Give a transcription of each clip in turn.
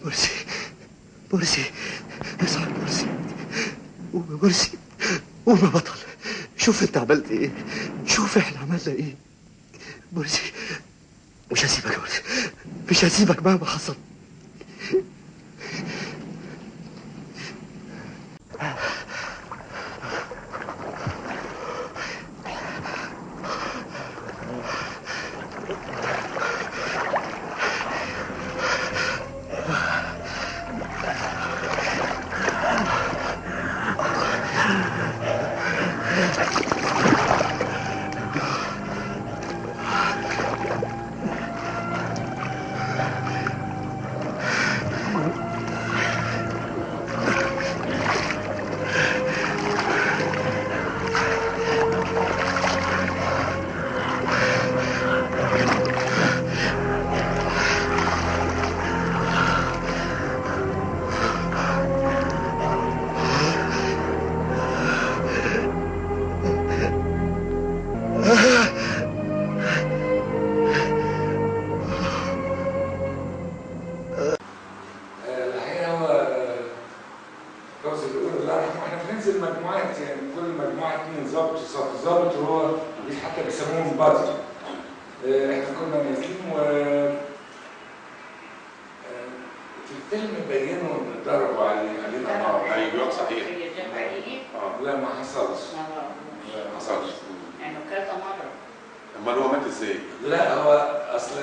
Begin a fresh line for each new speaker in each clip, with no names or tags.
مرسي مرسي اصحى مرسي، قوم يا مرسي، قوم يا بطل. شوف انت عملت ايه، شوف احنا عملنا ايه. مرسي مش هسيبك يا مرسي، مش هسيبك مهما حصل.
ضابط وهو حتى بيسموهم بادي. احنا كنا نازلين و في الفيلم بينوا ان ضربوا علينا نار.
ايوه صحيح.
لا ما حصلش.
ما حصلش.
يعني كذا مره.
امال هو مات ازاي؟
لا هو اصل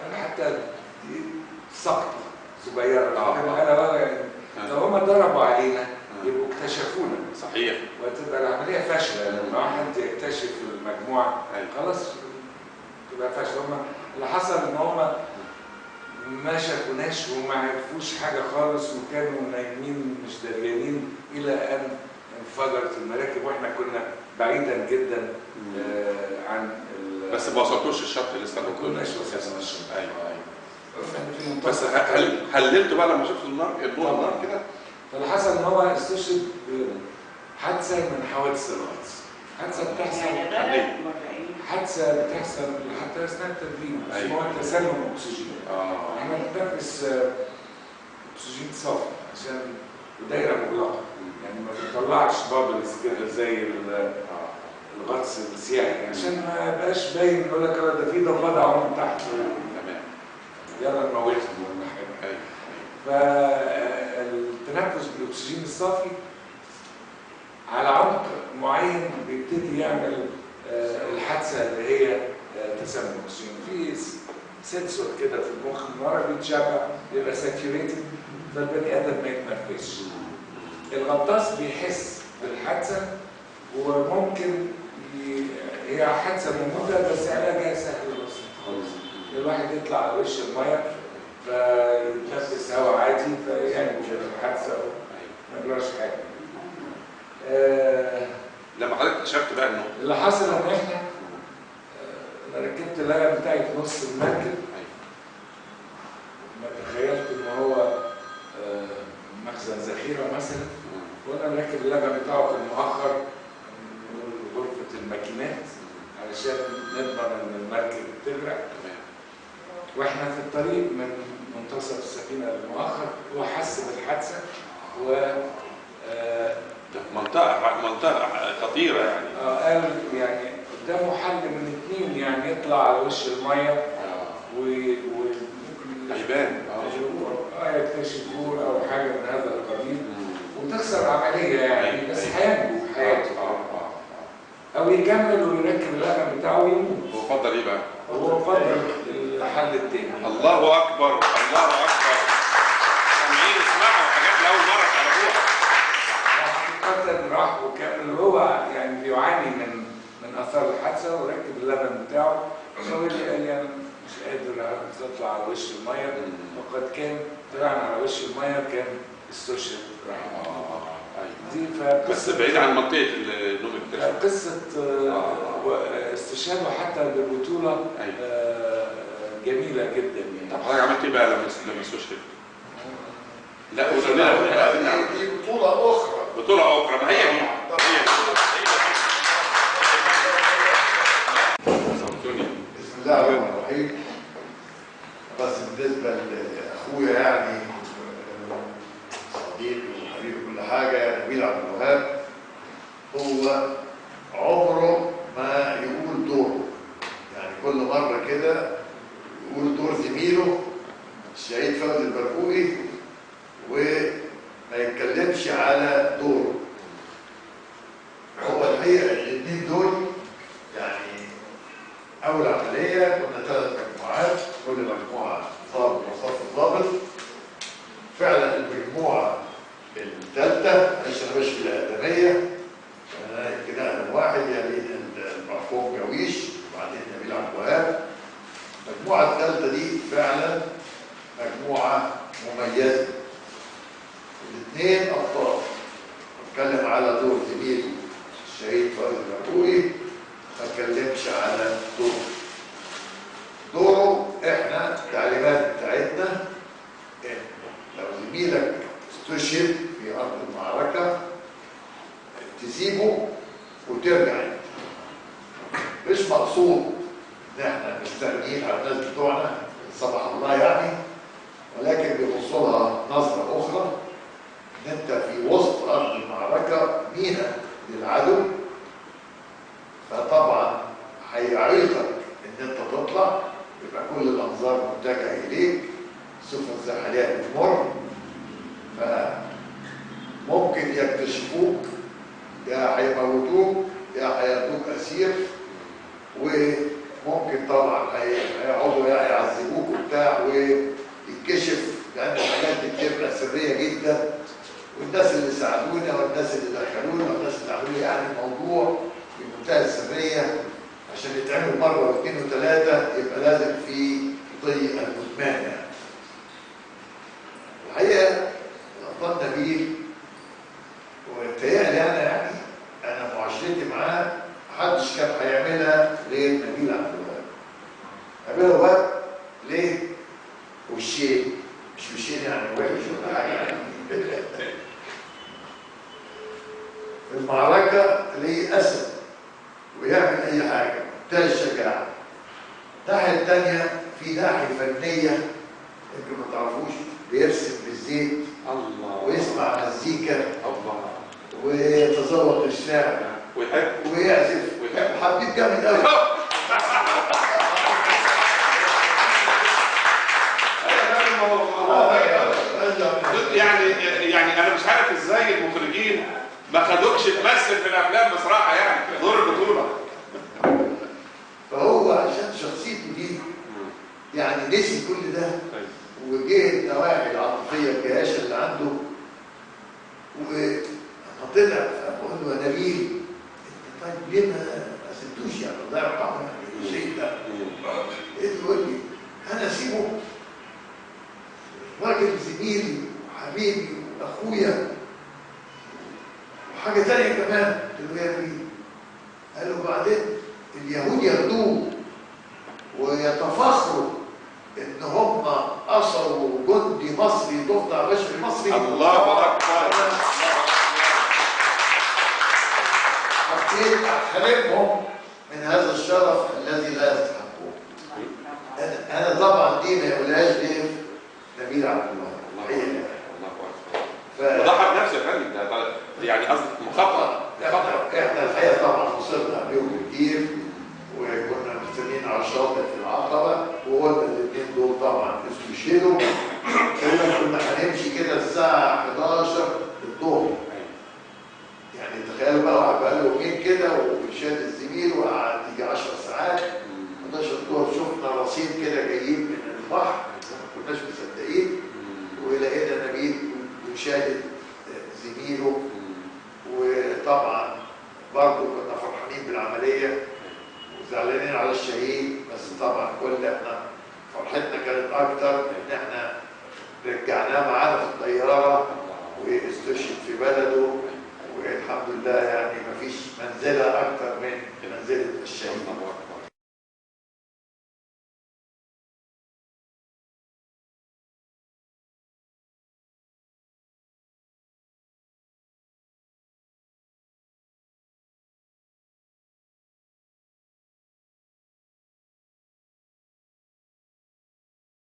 انا حتى دي سقطه صغيره. انا بقى يعني لو هم ضربوا علينا يبقوا اكتشفونا.
صحيح.
وتبقى العمليه فاشله لما حد يكتشف المجموعه خلاص تبقى فاشله. هم اللي حصل ان هم ما شافوناش وما عرفوش حاجه خالص وكانوا نايمين مش دريانين الى ان انفجرت المراكب واحنا كنا بعيدا جدا عن
بس ما وصلتوش الشط لسه.
ما كناش وصلنا الشط.
ايوه. بس حللتوا بقى لما شفتوا النار النار كده؟
فاللي حصل ان هو استشهد بحادثه من حوادث الغطس. حادثه بتحصل حادثه بتحصل حتى اثناء التدريب اسمها تسمم اكسجين. احنا بنتنفس اكسجين صافي عشان دايره مغلقه يعني ما بتطلعش بابلز كده زي الغطس السياحي عشان ما يبقاش باين يقول لك ده في ضفادع عم تحت.
تمام.
يلا نموتهم ولا حاجه. فالتنفس بالاكسجين الصافي على عمق معين بيبتدي يعمل الحادثه اللي هي تسمم اكسجين. في سنسور كده في المخ من ورا بيتشبع بيبقى ساتيوريتد فالبني ادم ما يتنفسش. الغطاس بيحس بالحادثه وممكن هي حادثه موجوده بس علاجها سهل وبسيط خالص. الواحد يطلع على وش الميه فيتنفس هواء عادي فينجو الحادثه ما يجراش حاجه.
لما حضرتك اكتشفت بقى انه
اللي حصل ان احنا انا ركبت اللغه بتاعي في نص المركب. ما تخيلت ان هو مخزن ذخيره مثلا وانا راكب اللغه بتاعه في المؤخر من غرفه الماكينات علشان نضمن ان المركب تغرق. واحنا في الطريق من منتصف السفينه للمؤخر هو حس بالحادثه و
منطقه خطيره يعني.
قال يعني قدامه حل من اثنين يعني يطلع على وش الميه وممكن
هيبان
يكتشفوه او حاجه من هذا القبيل وتخسر عمليه يعني بس هينجو حياته او يكمل ويركب اللغم بتاعه ويموت.
هو فضل ايه بقى؟
هو فضل الحل الثاني.
الله اكبر الله اكبر. سامعين اسمعوا حاجات لاول مره تعرفوها.
حقيقه راح وكمل هو يعني بيعاني من اثار الحادثه وركب اللبن بتاعه وقال لي انا مش قادر اطلع على وش الميه وقد كان طلعنا على وش الميه كان استشهد.
دي بس بعيد عن منطقه النوم الكتاب.
قصه استشهاده حتى بالبطوله جميله جدا يعني.
طب حضرتك عملت ايه بقى لما استشهد؟ لا
دي بطوله اخرى.
بطوله اخرى ما هي دي.
بسم الله الرحمن الرحيم. بس بالنسبه لاخويا يعني الوهاب هو عمره ما يقول دوره، يعني كل مرة كده يقول دور زميله الشهيد فوزي البرقوقي وما يتكلمش على دوره. هو الحقيقة الاثنين دول يعني أول عملية كنا 3 مجموعات، كل مجموعة ضابط وصف ضابط. فعلا المجموعة الثالثة معلش أنا ماشي بالأقدمية، أنا يمكن أقدم واحد يعني المرحوم جويش وبعدين نبيل عبد الوهاب. المجموعة الثالثة دي فعلا مجموعة مميزة، الاثنين أبطال. بتكلم على دور زميلي الشهيد فوزي البرقوقي، ما اتكلمش على دوره. احنا التعليمات بتاعتنا ان لو زميلك استشهد في ارض المعركه تسيبه وترجع انت. مش مقصود ان احنا مستغنيين على الناس بتوعنا صباح الله يعني، ولكن بيبصوا لها نظره اخرى ان انت في وسط ارض المعركه مينا للعدو، فطبعا هيعيقك ان انت تطلع، يبقى كل الانظار متجهه اليك، السفن الزحلية بتمر، فممكن يكتشفوك يا هيموتوك يا هياخدوك اسير، وممكن طبعا هيقعدوا يعذبوك وبتاع ويتكشف، لان الحاجات دي بتبقى سريه جدا، والناس اللي ساعدونا والناس اللي دخلونا والناس اللي عملوا يعني الموضوع بمنتهى السريه، عشان يتعمل مره واثنين وثلاثه يبقى لازم في ضي المدمان يعني. الحقيقه الابطال نبيل وبيتهيألي انا معاشرتي معاه محدش كان هيعملها غير نبيل عبد الوهاب. نبيل عبد الوهاب ليه؟ وشين، مش وشين يعني وحش ولا حاجه يعني. في المعركه ليه اسد ويعمل اي حاجه، منتهى الشجاعه. الناحيه الثانيه في ناحيه فنيه يمكن ما تعرفوش، بيرسم بالزيت
الله،
ويسمع مزيكا
الله،
ويتذوق الشعر ويعزف حبيب جامد قوي.
يعني انا مش عارف ازاي المخرجين ما خدوكش تمثل في الافلام بصراحه، يعني دور البطوله.
فهو عشان شخصيته دي يعني نسي كل ده، وجه النواحي العاطفيه الجياشه اللي عنده، ولما طلع بقول له يا نبيل انت طيب ليه ما سبتوش يعني الله يرحمه يعني الشيء ده؟ يقول لي انا اسيبه؟ راجل زميلي وحبيبي واخويا وحاجه ثانيه كمان. قلت له يا نبيل، قال له بعدين اليهود ياخدوه ويتفاخروا ان هم اصلوا جندي مصري ضفدع بشري مصري.
الله اكبر.
حبيت احرمهم من هذا الشرف الذي لا يستحقوه. انا طبعا دي ما يقولهاش غير نبيل عبد الوهاب.
وضحى بنفسه يا فندم، ده يعني قصدي مخطط.
احنا الحقيقه طبعا وصلنا قبلهم كتير وكنا مستنيين على الشاطئ في العقبه، وقلنا الاثنين دول طبعا استشهدوا. كنا هنمشي كده الساعه 11 الظهر. يعني تخيلوا بقى واحد بقى له يومين كده وشاد الزميل وقعد يجي 10 ساعات. 11 الظهر شفنا رصيد كده جايين من البحر، ما كناش مصدقين، ولقينا نبيل وشاهد زميله. وطبعا برضه كنا فرحانين بالعمليه وزعلانين على الشهيد، بس طبعا كل احنا فرحتنا كانت اكتر ان احنا رجعناه معانا في الطياره واستشهد في بلده، والحمد لله يعني مفيش منزله اكتر من منزله الشهيد.